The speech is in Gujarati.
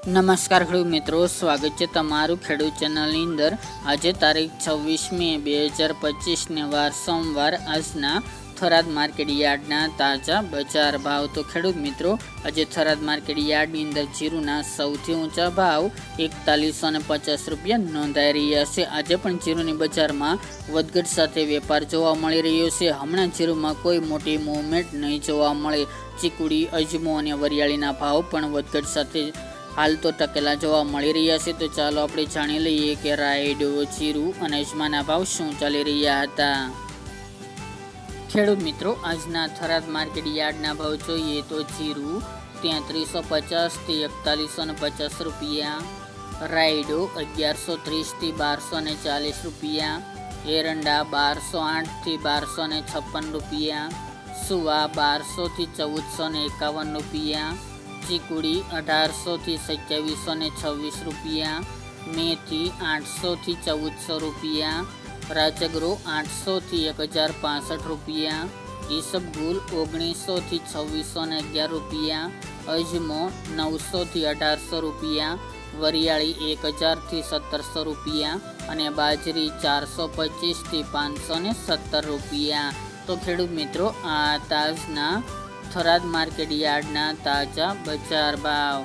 નમસ્કાર ખેડૂત મિત્રો, સ્વાગત છે તમારું ખેડૂત ચેનલની અંદર। આજે તારીખ 26 મે 2025 ને વાર સોમવાર। આજના થરાદ માર્કેટ યાર્ડના તાજા બજાર ભાવ। તો ખેડૂત મિત્રો, આજે થરાદ માર્કેટ યાર્ડની અંદર જીરુના સૌથી ઊંચા ભાવ 4150 રૂપિયા નોંધાઈ રહ્યા છે। આજે પણ જીરુની બજારમાં વધઘટ સાથે વેપાર જોવા મળી રહ્યો છે। હમણાં જીરુમાં કોઈ મોટી મૂવમેન્ટ નહીં જોવા મળે। ચીકુડી, અજમો અને વરિયાળીના ભાવ પણ વધઘટ સાથે હાલ તો ટકેલા જોવા મળી રહ્યા છે। તો ચાલો આપણે જાણી લઈએ કે રાયડો, જીરું અને અજમાના ભાવ શું ચાલી રહ્યા હતા। ખેડૂત મિત્રો, આજના થરાદ માર્કેટ યાર્ડના ભાવ જોઈએ તો જીરું 3350 થી 4150 રૂપિયા, રાયડો 1130 થી 1240 રૂપિયા, એરંડા 1208 થી 1256 રૂપિયા, સુવા 1200 થી 1451 રૂપિયા, ચીકુડી 1800 થી 2726 રૂપિયા, મેથી 800 થી 1400 રૂપિયા, રાજગરો 800 થી 1065 રૂપિયા, ઈસબગુલ 1900 થી 2611 રૂપિયા, અજમો 900 થી 1800 રૂપિયા, વરિયાળી 1000 થી 1700 રૂપિયા અને બાજરી 425 થી 517 રૂપિયા। તો ખેડૂત મિત્રો, આ તાજના થરાદ માર્કેટ યાર્ડના તાજા બજાર ભાવ।